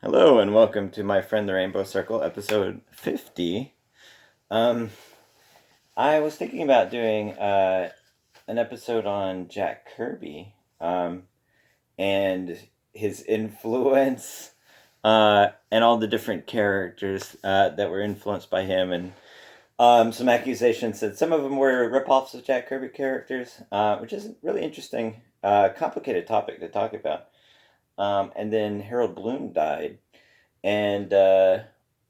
Hello and welcome to My Friend the Rainbow Circle, episode 50. Um, I was thinking about doing an episode on Jack Kirby and his influence and all the different characters that were influenced by him, and some accusations that some of them were ripoffs of Jack Kirby characters, which is a really interesting, complicated topic to talk about. And then Harold Bloom died. And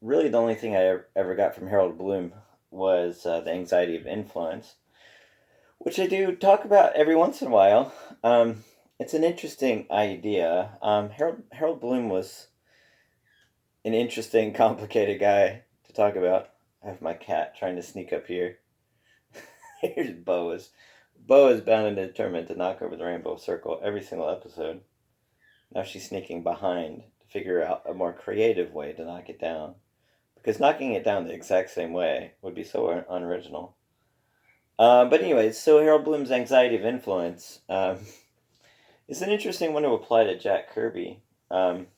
really, the only thing I ever got from Harold Bloom was the anxiety of influence, which I do talk about every once in a while. It's an interesting idea. Harold Bloom was an interesting, complicated guy to talk about. I have my cat trying to sneak up here. Here's Boaz. Bo is bound and determined to knock over the rainbow circle every single episode. Now she's sneaking behind to figure out a more creative way to knock it down. Because knocking it down the exact same way would be so unoriginal. But anyways, so Harold Bloom's anxiety of influence is an interesting one to apply to Jack Kirby. Um,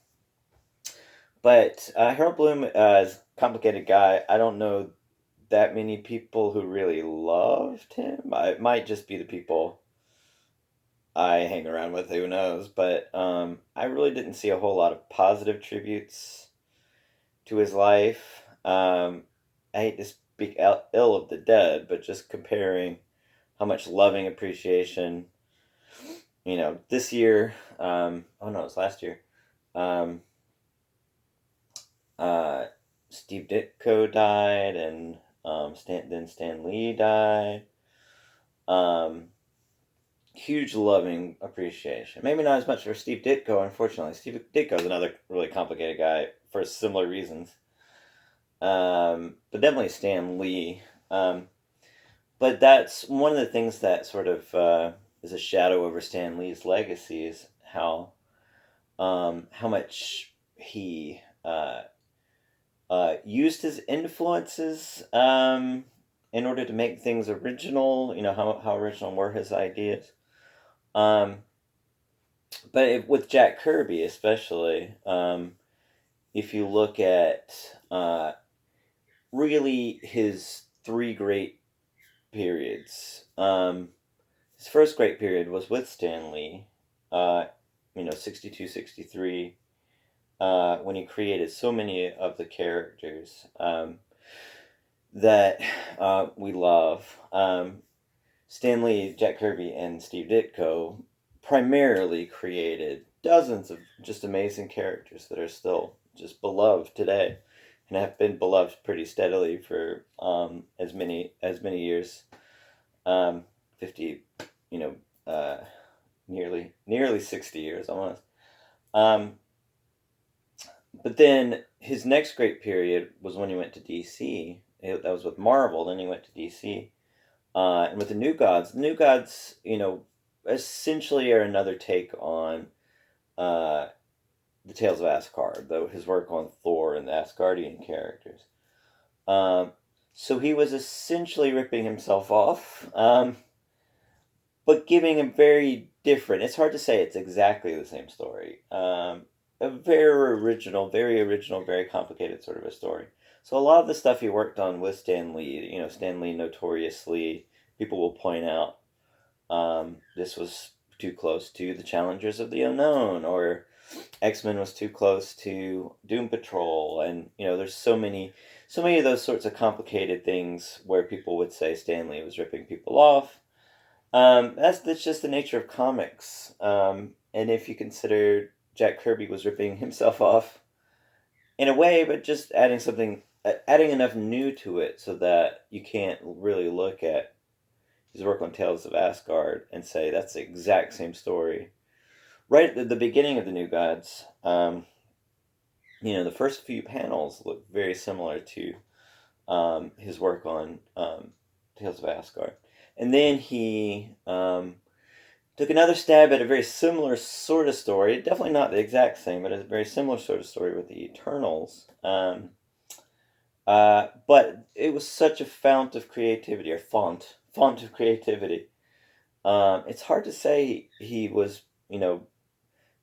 but Harold Bloom is a complicated guy. I don't know that many people who really loved him. It might just be the people I hang around with, who knows. But I really didn't see a whole lot of positive tributes to his life. I hate to speak ill of the dead, but just comparing how much loving appreciation, this year, oh no, it was last year, um, uh, Steve Ditko died, and then Stan Lee died. Um, Huge loving appreciation. Maybe not as much for Steve Ditko, unfortunately. Steve Ditko is another really complicated guy for similar reasons. But definitely Stan Lee. But that's one of the things that sort of is a shadow over Stan Lee's legacy, is how much he used his influences in order to make things original. How original were his ideas. Um, with Jack Kirby, especially, if you look at really his three great periods. His first great period was with Stan Lee, 62, 63, when he created so many of the characters that we love. Stan Lee, Jack Kirby, and Steve Ditko primarily created dozens of just amazing characters that are still just beloved today, and have been beloved pretty steadily for as many years, 50, you know, nearly 60 years almost. Um, but then his next great period was when he went to DC. That was with Marvel. Then he went to DC, and with the New Gods, essentially are another take on uh, the Tales of Asgard, though his work on Thor and the Asgardian characters. Um, so he was essentially ripping himself off, but giving a very different. It's hard to say it's exactly the same story. A very original, very complicated sort of a story. So a lot of the stuff he worked on with Stan Lee, Stan Lee notoriously, people will point out, this was too close to the Challengers of the Unknown, or X-Men was too close to Doom Patrol, and there's so many of those sorts of complicated things where people would say Stan Lee was ripping people off. That's just the nature of comics. And if you consider Jack Kirby was ripping himself off in a way, but just adding enough new to it so that you can't really look at his work on Tales of Asgard and say that's the exact same story. Right at the beginning of the New Gods, the first few panels look very similar to his work on Tales of Asgard. And then he took another stab at a very similar sort of story. Definitely not the exact same, but a very similar sort of story with the Eternals. But it was such a fount of creativity, or font of creativity. It's hard to say he was,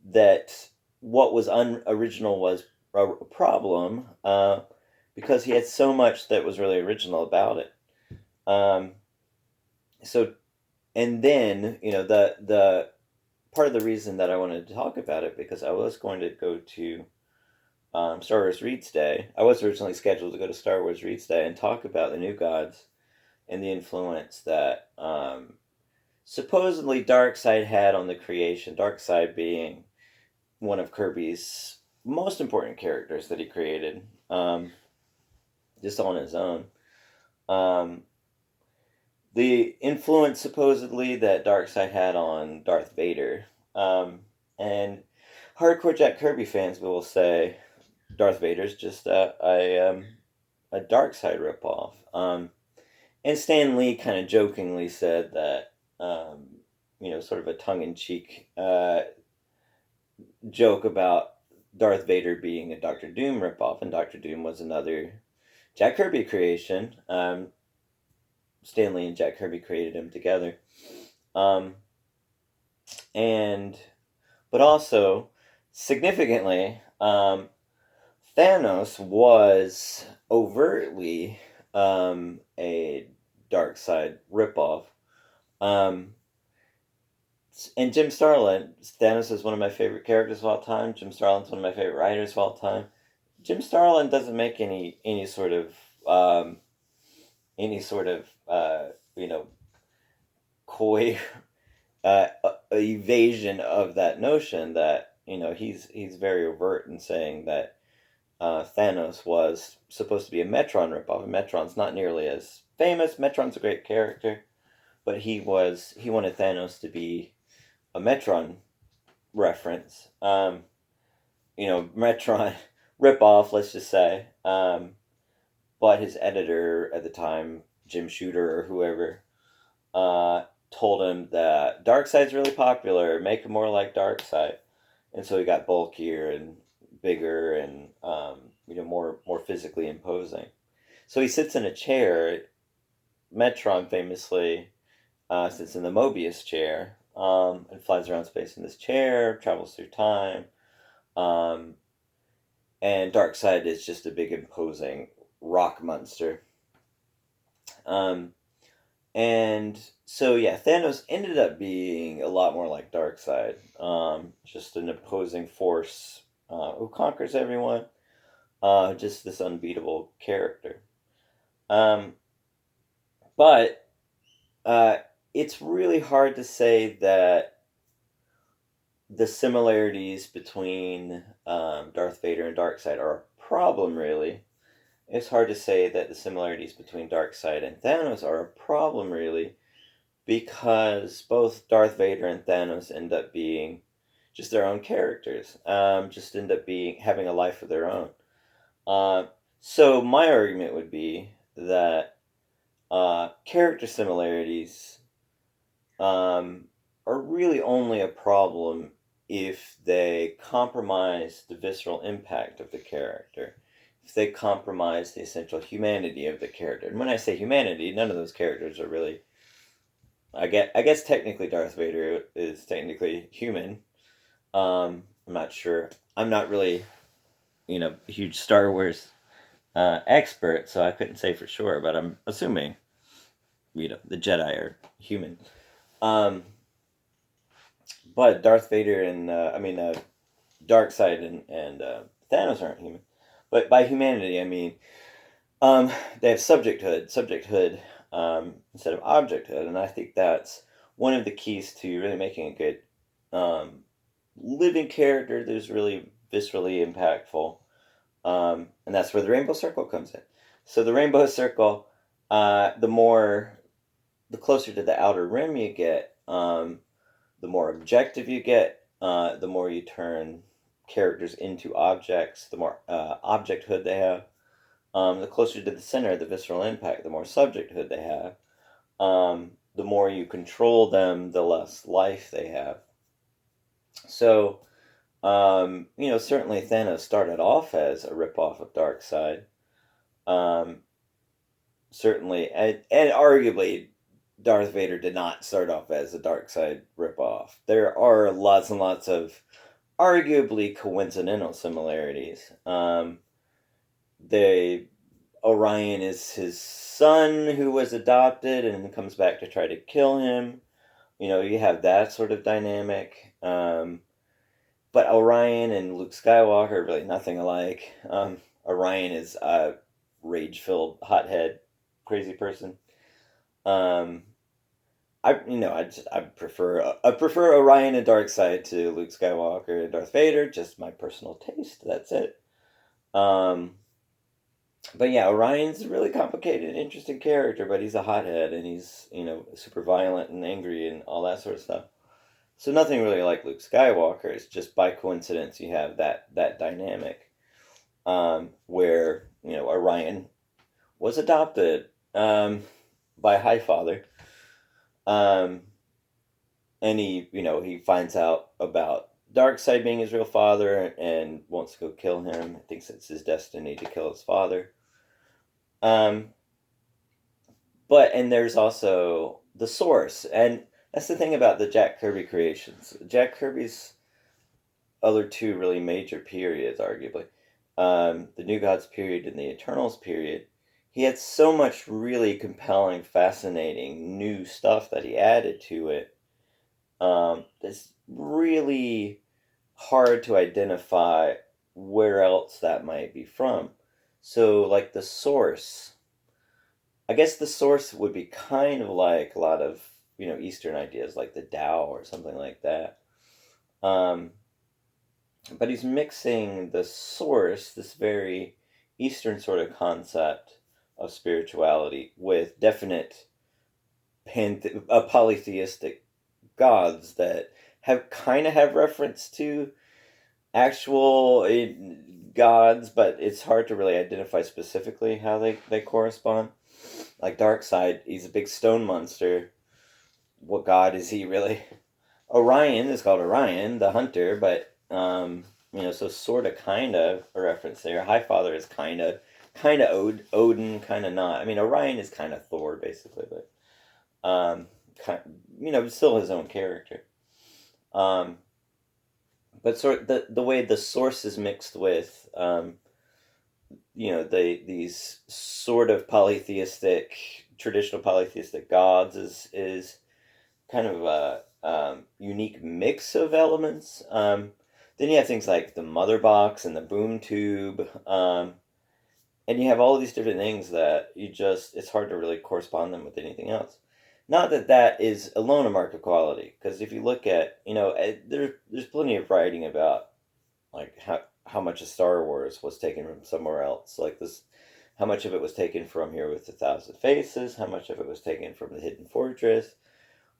that what was unoriginal was a problem because he had so much that was really original about it. Um, so, and then the part of the reason that I wanted to talk about it because I was going to go to Star Wars Reads Day. I was originally scheduled to go to Star Wars Reads Day and talk about the New Gods and the influence that supposedly Darkseid had on the creation. Darkseid being one of Kirby's most important characters that he created, just on his own. Um, the influence supposedly that Darkseid had on Darth Vader, and hardcore Jack Kirby fans will say Darth Vader's just a Darkseid ripoff. And Stan Lee kind of jokingly said that, sort of a tongue-in-cheek joke about Darth Vader being a Doctor Doom ripoff, and Doctor Doom was another Jack Kirby creation. Stan Lee and Jack Kirby created him together. But also, significantly, Thanos was overtly a Darkseid ripoff. And Jim Starlin, Thanos is one of my favorite characters of all time. Jim Starlin's one of my favorite writers of all time. Jim Starlin doesn't make any sort of coy evasion of that notion that he's very overt in saying that Thanos was supposed to be a Metron ripoff. And Metron's not nearly as famous. Metron's a great character, but he wanted Thanos to be a Metron reference. Metron ripoff, let's just say. But his editor at the time, Jim Shooter or whoever, told him that Darkseid's really popular. Make him more like Darkseid, and so he got bulkier and bigger and more physically imposing. So he sits in a chair. Metron famously sits in the Mobius chair and flies around space in this chair, travels through time, and Darkseid is just a big imposing rock monster. And so yeah, Thanos ended up being a lot more like Darkseid, just an opposing force who conquers everyone, just this unbeatable character. But it's really hard to say that the similarities between Darth Vader and Darkseid are a problem, really. It's hard to say that the similarities between Darkseid and Thanos are a problem, really, because both Darth Vader and Thanos end up being just their own characters, just end up having a life of their own. So my argument would be that character similarities are really only a problem if they compromise the visceral impact of the character, if they compromise the essential humanity of the character. And when I say humanity, none of those characters are really... I guess technically Darth Vader is technically human. I'm not sure. I'm not really, a huge Star Wars expert, so I couldn't say for sure, but I'm assuming, the Jedi are human. But Darth Vader and, Darkseid and Thanos aren't human. But by humanity, I mean, they have subjecthood instead of objecthood, and I think that's one of the keys to really making a good living character that is really viscerally impactful, and that's where the Rainbow Circle comes in. So the Rainbow Circle, the closer to the outer rim you get, the more objective you get, the more you turn characters into objects, the more objecthood they have. The closer to the center, the visceral impact, the more subjecthood they have. The more you control them, the less life they have. So, certainly Thanos started off as a ripoff of Darkseid. Certainly, and arguably, Darth Vader did not start off as a Darkseid ripoff. There are lots and lots of arguably coincidental similarities. They Orion is his son who was adopted and comes back to try to kill him. You have that sort of dynamic. But Orion and Luke Skywalker are really nothing alike. Orion is a rage-filled, hothead, crazy person. Um, I prefer Orion and Darkseid to Luke Skywalker and Darth Vader. Just my personal taste. That's it. Um, but yeah, Orion's a really complicated, interesting character, but he's a hothead and he's super violent and angry and all that sort of stuff. So nothing really like Luke Skywalker. It's just by coincidence you have that dynamic, where Orion was adopted, by Highfather, um, and he finds out about Darkseid being his real father and wants to go kill him. Thinks it's his destiny to kill his father. Um, and there's also the source, and that's the thing about the Jack Kirby creations. Jack Kirby's other two really major periods, arguably, the New Gods period and the Eternals period, he had so much really compelling, fascinating new stuff that he added to it. It's really hard to identify where else that might be from. So, like the source, I guess the source would be kind of like a lot of Eastern ideas, like the Tao or something like that. Um, but he's mixing the source, this very Eastern sort of concept of spirituality, with definite polytheistic gods that have reference to actual gods, but it's hard to really identify specifically how they correspond. Like Darkseid, he's a big stone monster. What god is he really? Orion is called Orion, the hunter, but so sort of kind of a reference there. Highfather is kind of Odin, kind of not. I mean, Orion is kind of Thor, basically, but still his own character. Um, but sort of the way the source is mixed with these sort of traditional polytheistic gods is kind of a unique mix of elements. Then you have things like the mother box and the boom tube, and you have all these different things that it's hard to really correspond them with anything else. Not that that is alone a mark of quality, because if you look at, there's plenty of writing about like how much of Star Wars was taken from somewhere else, like this, how much of it was taken from Here with a Thousand Faces, how much of it was taken from The Hidden Fortress,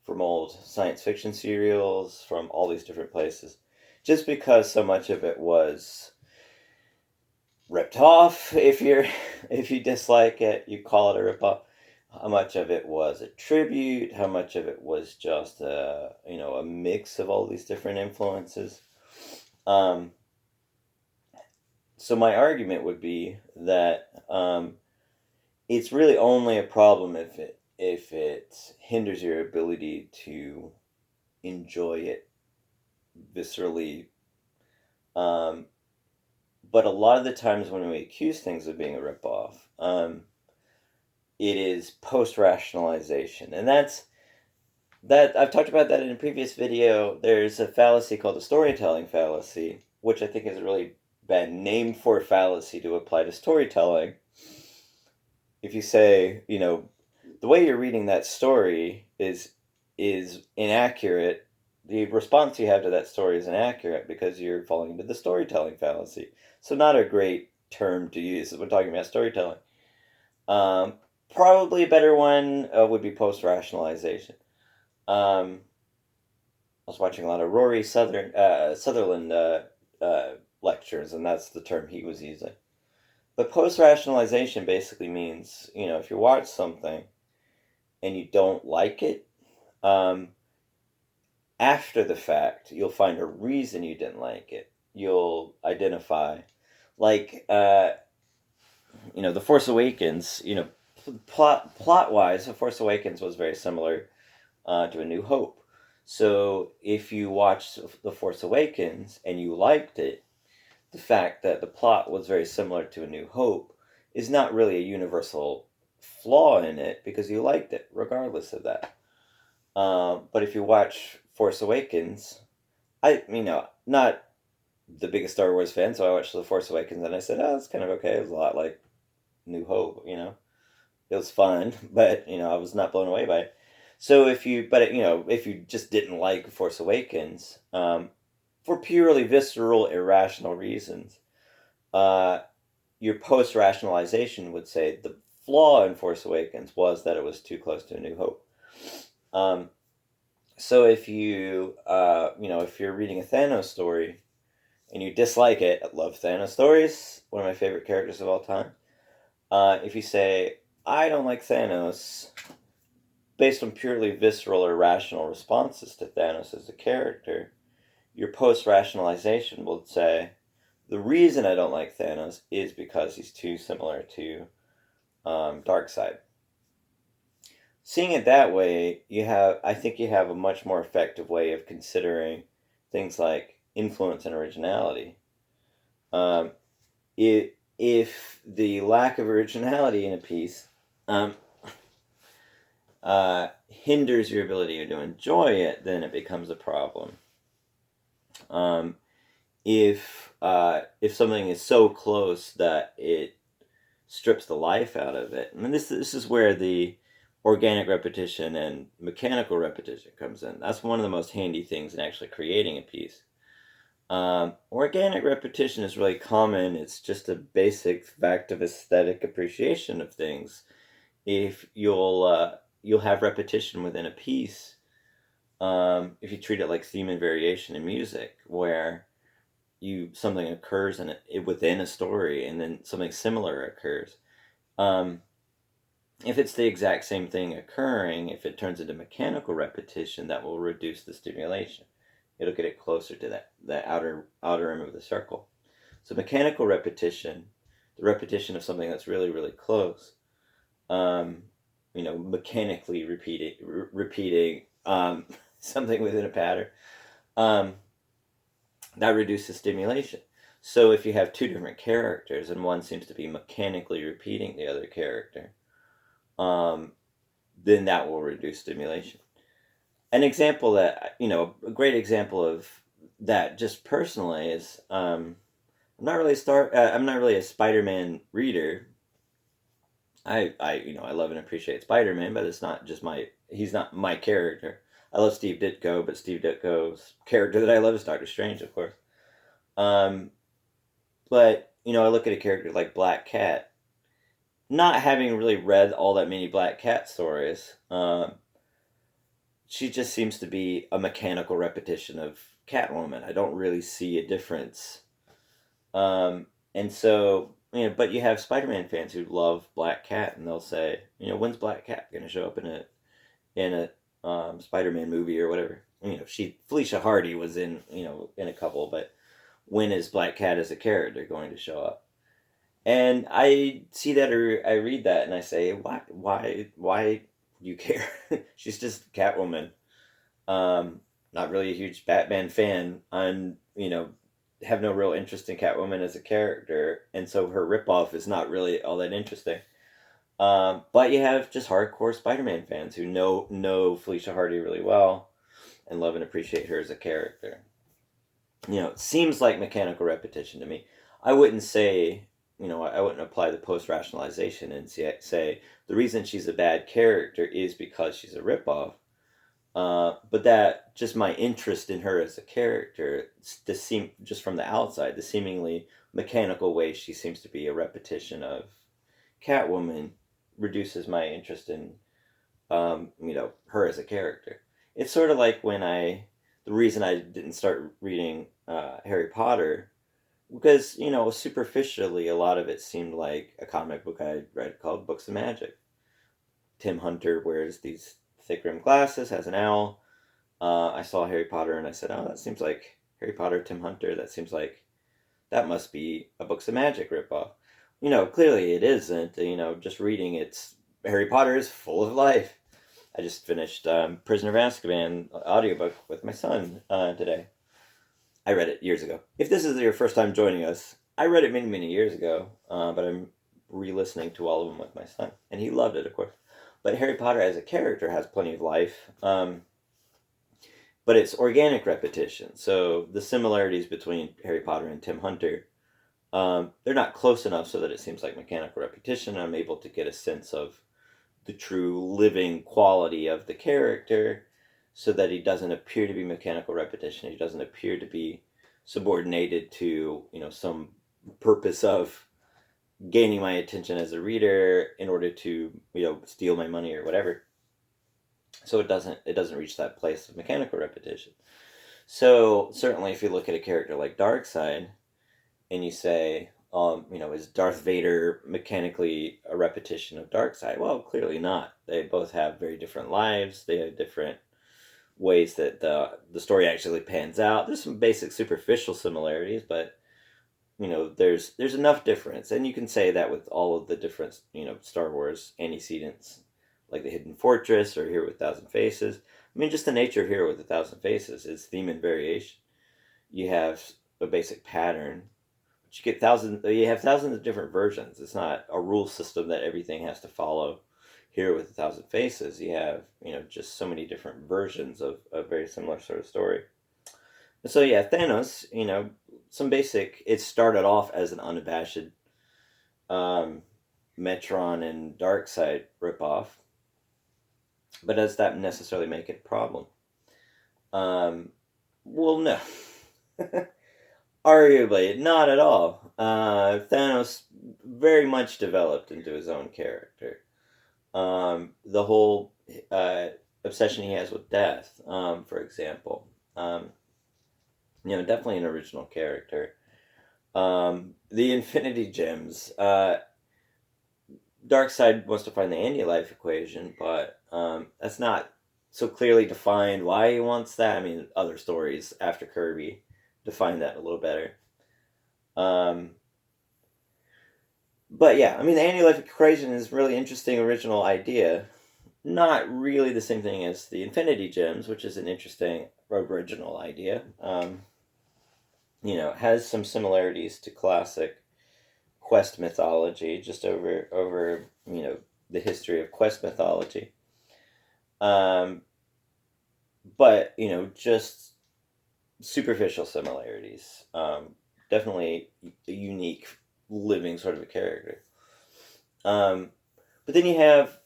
from old science fiction serials, from all these different places. Just because so much of it was ripped off, if you dislike it, you call it a ripoff. How much of it was a tribute? How much of it was just a mix of all these different influences? So my argument would be that it's really only a problem if it hinders your ability to enjoy it viscerally. But a lot of the times when we accuse things of being a ripoff, it is post-rationalization, and that I've talked about that in a previous video. There's a fallacy called the storytelling fallacy, which I think is a really bad name for fallacy to apply to storytelling. If you say, the way you're reading that story is inaccurate, the response you have to that story is inaccurate because you're falling into the storytelling fallacy. So not a great term to use when talking about storytelling. Probably a better one would be post-rationalization. I was watching a lot of Rory Sutherland lectures, and that's the term he was using. But post-rationalization basically means, if you watch something and you don't like it, after the fact, you'll find a reason you didn't like it. You'll identify, like, The Force Awakens, plot-wise, The Force Awakens was very similar to A New Hope. So if you watched The Force Awakens and you liked it, the fact that the plot was very similar to A New Hope is not really a universal flaw in it because you liked it, regardless of that. But if you watch Force Awakens, not the biggest Star Wars fan, so I watched The Force Awakens and I said, oh, it's kind of okay. It was a lot like New Hope, It was fun, but, I was not blown away by it. So if you just didn't like Force Awakens, for purely visceral, irrational reasons, uh, your post-rationalization would say the flaw in Force Awakens was that it was too close to A New Hope. So if if you're reading a Thanos story and you dislike it, I love Thanos stories, one of my favorite characters of all time. If you say, I don't like Thanos, based on purely visceral or rational responses to Thanos as a character, your post-rationalization will say, the reason I don't like Thanos is because he's too similar to Darkseid. Seeing it that way, I think you have a much more effective way of considering things like influence and originality. If the lack of originality in a piece hinders your ability to enjoy it, then it becomes a problem. If something is so close that it strips the life out of it, and this is where the organic repetition and mechanical repetition comes in. That's one of the most handy things in actually creating a piece. Organic repetition is really common. It's just a basic fact of aesthetic appreciation of things. If you'll have repetition within a piece, if you treat it like theme and variation in music, where something occurs within a story, and then something similar occurs. If it's the exact same thing occurring, if it turns into mechanical repetition, that will reduce the stimulation. It'll get it closer to that outer rim of the circle. So mechanical repetition, the repetition of something that's really, really close, mechanically repeating something within a pattern, that reduces stimulation. So if you have two different characters and one seems to be mechanically repeating the other character, then that will reduce stimulation. An example that, a great example of that just personally is, I'm not really a Spider-Man reader. I love and appreciate Spider-Man, but he's not my character. I love Steve Ditko, but Steve Ditko's character that I love is Doctor Strange, of course. But, I look at a character like Black Cat, not having really read all that many Black Cat stories, she just seems to be a mechanical repetition of Catwoman. I don't really see a difference. And so, but you have Spider-Man fans who love Black Cat, and they'll say, when's Black Cat going to show up in a Spider-Man movie or whatever? Felicia Hardy was in a couple, but when is Black Cat as a character going to show up? And I see that, or I read that, and I say, why do you care? She's just Catwoman. Not really a huge Batman fan. Have no real interest in Catwoman as a character, and so her ripoff is not really all that interesting. But you have just hardcore Spider-Man fans who know Felicia Hardy really well and love and appreciate her as a character. It seems like mechanical repetition to me. I wouldn't say, I wouldn't apply the post-rationalization and say the reason she's a bad character is because she's a ripoff. But that just my interest in her as a character, just from the outside, the seemingly mechanical way she seems to be a repetition of Catwoman, reduces my interest in, her as a character. It's sort of like the reason I didn't start reading Harry Potter, because, superficially, a lot of it seemed like a comic book I read called Books of Magic. Tim Hunter wears these thick-rimmed glasses, has an owl. I saw Harry Potter and I said, oh, that seems like Harry Potter, Tim Hunter. That must be a Books of Magic ripoff. Clearly it isn't. Just reading Harry Potter is full of life. I just finished Prisoner of Azkaban audiobook with my son today. I read it years ago. If this is your first time joining us, I read it many, many years ago, but I'm re-listening to all of them with my son, and he loved it, of course. But Harry Potter as a character has plenty of life, but it's organic repetition. So the similarities between Harry Potter and Tim Hunter, they're not close enough so that it seems like mechanical repetition. I'm able to get a sense of the true living quality of the character so that he doesn't appear to be mechanical repetition. He doesn't appear to be subordinated to, some purpose of gaining my attention as a reader in order to, steal my money or whatever. So it doesn't reach that place of mechanical repetition. So certainly if you look at a character like Darkseid and you say, is Darth Vader mechanically a repetition of Darkseid? Well, clearly not. They both have very different lives. They have different ways that the story actually pans out. There's some basic superficial similarities, but there's enough difference, and you can say that with all of the different Star Wars antecedents, like the Hidden Fortress or Hero with a Thousand Faces. I mean, just the nature of Hero with a Thousand Faces is theme and variation. You have a basic pattern. You have thousands of different versions. It's not a rule system that everything has to follow. Here with a Thousand Faces, you have just so many different versions of a very similar sort of story. And so yeah, Thanos, some basic. It started off as an unabashed Metron and Darkseid ripoff, but does that necessarily make it a problem? Well, no. Arguably, not at all. Thanos very much developed into his own character. The whole obsession he has with death, for example, definitely an original character. The Infinity Gems. Darkseid wants to find the anti-life equation, but that's not so clearly defined why he wants that. I mean, other stories after Kirby define that a little better. But yeah, I mean, the anti-life equation is a really interesting original idea. Not really the same thing as the Infinity Gems, which is an interesting original idea. Has some similarities to classic quest mythology, just over the history of quest mythology. But just superficial similarities. Definitely a unique living sort of a character. But then you have,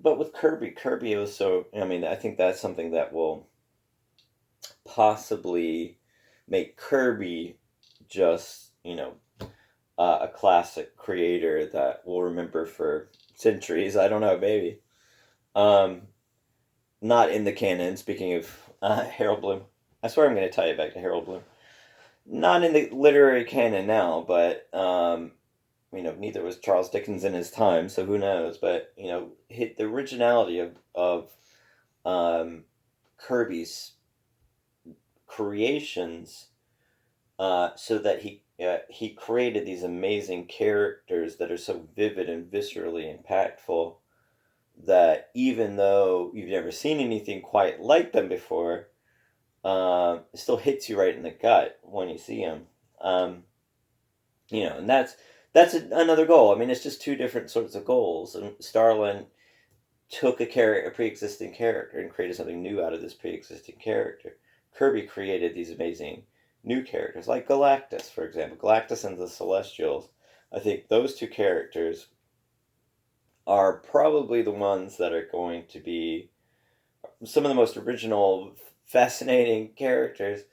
but with Kirby, it was so. I mean, I think that's something that will possibly make Kirby just a classic creator that we'll remember for centuries. I don't know, maybe. Not in the canon. Speaking of Harold Bloom, I swear I'm going to tie it back to Harold Bloom. Not in the literary canon now, but neither was Charles Dickens in his time, so who knows? But hit the originality of Kirby's creations, so that he created these amazing characters that are so vivid and viscerally impactful that even though you've never seen anything quite like them before, it still hits you right in the gut when you see them. And that's another goal. I mean, it's just two different sorts of goals. And Starlin took a pre-existing character and created something new out of this pre-existing character. Kirby created these amazing new characters, like Galactus, for example. Galactus and the Celestials. I think those two characters are probably the ones that are going to be some of the most original, fascinating characters.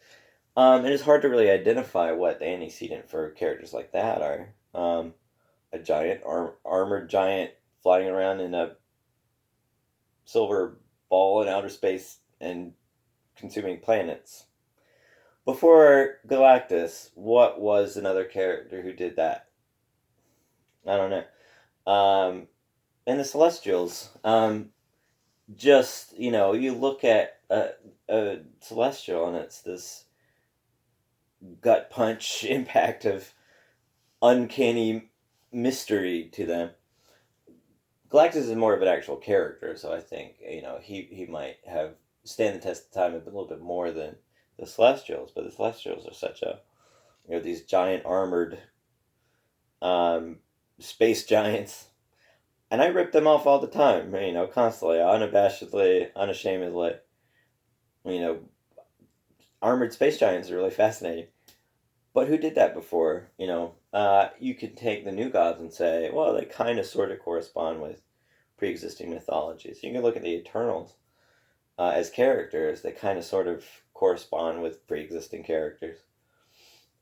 And it's hard to really identify what the antecedent for characters like that are. A giant, armored giant flying around in a silver ball in outer space and consuming planets. Before Galactus, what was another character who did that? I don't know. And the Celestials, just, you look at a Celestial and it's this gut punch impact of uncanny mystery to them. Galactus is more of an actual character, so I think he might have stand the test of time a little bit more than the Celestials. But the Celestials are such a these giant armored um, space giants, and I rip them off all the time. Constantly, unabashedly, unashamedly. You know, armored space giants are really fascinating. But who did that before? You could take the new gods and say, well, they kind of sort of correspond with pre-existing mythologies. You can look at the Eternals as characters. They kind of sort of correspond with pre-existing characters.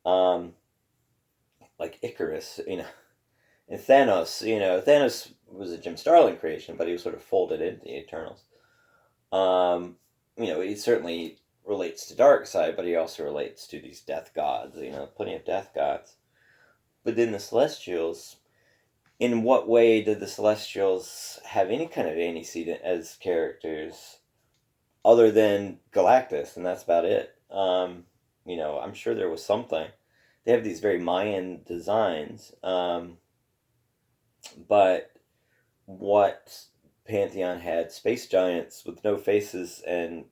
Like Icarus, and Thanos. Thanos was a Jim Starlin creation, but he was sort of folded into the Eternals. He certainly relates to Darkseid, but he also relates to these death gods. Plenty of death gods. But then the Celestials, in what way did the Celestials have any kind of antecedent as characters other than Galactus? And that's about it. I'm sure there was something. They have these very Mayan designs, but what pantheon had space giants with no faces and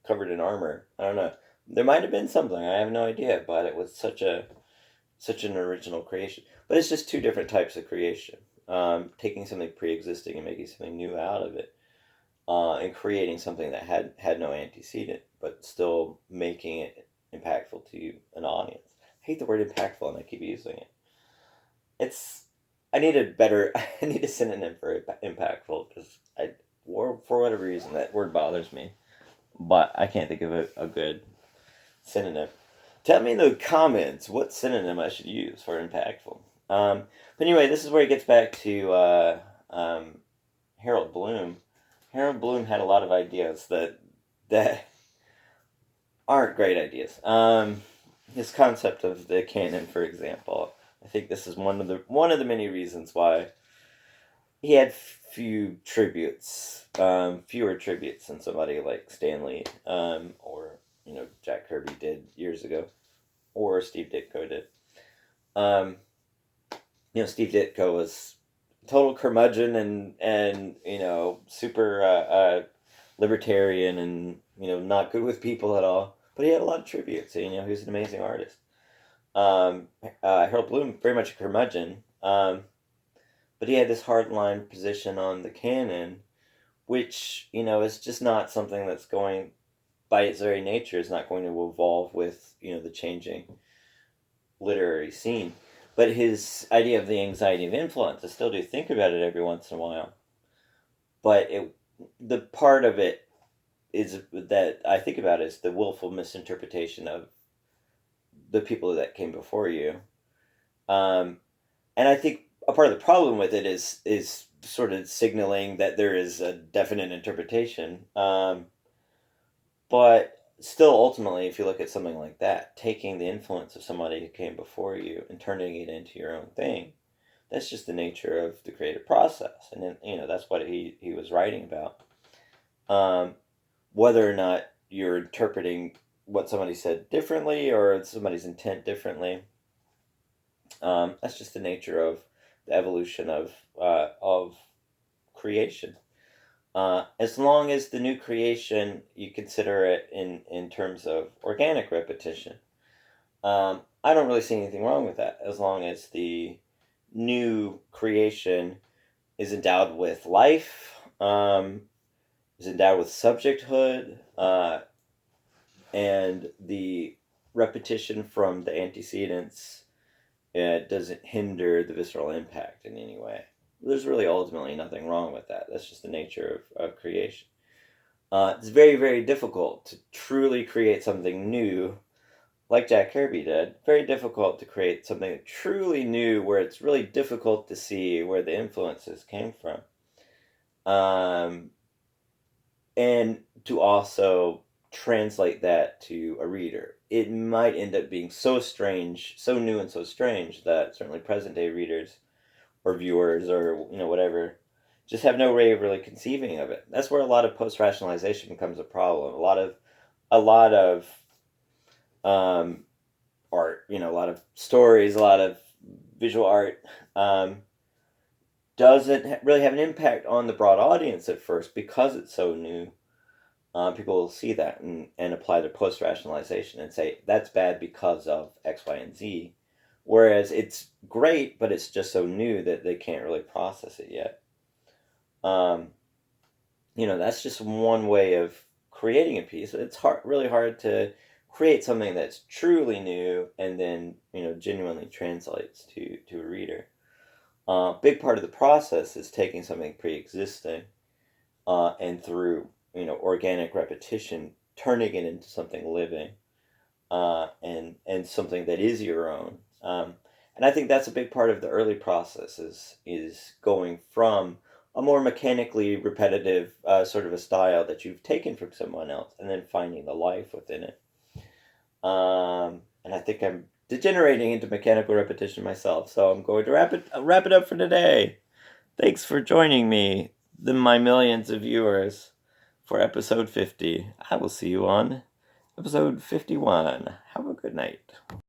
covered in armor? I don't know. There might have been something. I have no idea, but it was such an original creation. But it's just two different types of creation. Taking something pre-existing and making something new out of it, and creating something that had no antecedent, but still making it impactful to an audience. I hate the word impactful, and I keep using it. I need a synonym for impactful, because for whatever reason, that word bothers me. But I can't think of a good synonym. Tell me in the comments what synonym I should use for impactful. But anyway, this is where it gets back to Harold Bloom. Harold Bloom had a lot of ideas that aren't great ideas. His concept of the canon, for example, I think this is one of the many reasons why he had fewer tributes than somebody like Stan Lee, or Jack Kirby did years ago, or Steve Ditko did. Steve Ditko was total curmudgeon and super libertarian and not good with people at all. But he had a lot of tributes. He was an amazing artist. Harold Bloom, very much a curmudgeon, but he had this hardline position on the canon, which is just not something that's going, by its very nature, is not going to evolve with the changing literary scene. But his idea of the anxiety of influence, I still do think about it every once in a while. But the part of it is that I think about is the willful misinterpretation of the people that came before you. And I think a part of the problem with it is sort of signaling that there is a definite interpretation. But still, ultimately, if you look at something like that, taking the influence of somebody who came before you and turning it into your own thing, that's just the nature of the creative process. And then, that's what he was writing about. Whether or not you're interpreting what somebody said differently or somebody's intent differently, that's just the nature of the evolution of creation. As long as the new creation, you consider it in terms of organic repetition, I don't really see anything wrong with that, as long as the new creation is endowed with life, is endowed with subjecthood, and the repetition from the antecedents doesn't hinder the visceral impact in any way. There's really ultimately nothing wrong with that. That's just the nature of creation. It's very, very difficult to truly create something new, like Jack Kirby did. Very difficult to create something truly new where it's really difficult to see where the influences came from. And to also translate that to a reader. It might end up being so strange, so new and so strange, that certainly present day readers or viewers or whatever just have no way of really conceiving of it. That's where a lot of post-rationalization becomes a problem. A lot of art, a lot of stories, a lot of visual art doesn't really have an impact on the broad audience at first because it's so new. People will see that and apply their post-rationalization and say that's bad because of X, Y, and Z. Whereas it's great, but it's just so new that they can't really process it yet. Um, that's just one way of creating a piece. It's really hard to create something that's truly new and then genuinely translates to a reader. Big part of the process is taking something pre-existing and through organic repetition, turning it into something living and something that is your own. And I think that's a big part of the early process is going from a more mechanically repetitive sort of a style that you've taken from someone else, and then finding the life within it. And I think I'm degenerating into mechanical repetition myself, so I'm going to wrap it up for today. Thanks for joining me, my millions of viewers, for episode 50. I will see you on episode 51. Have a good night.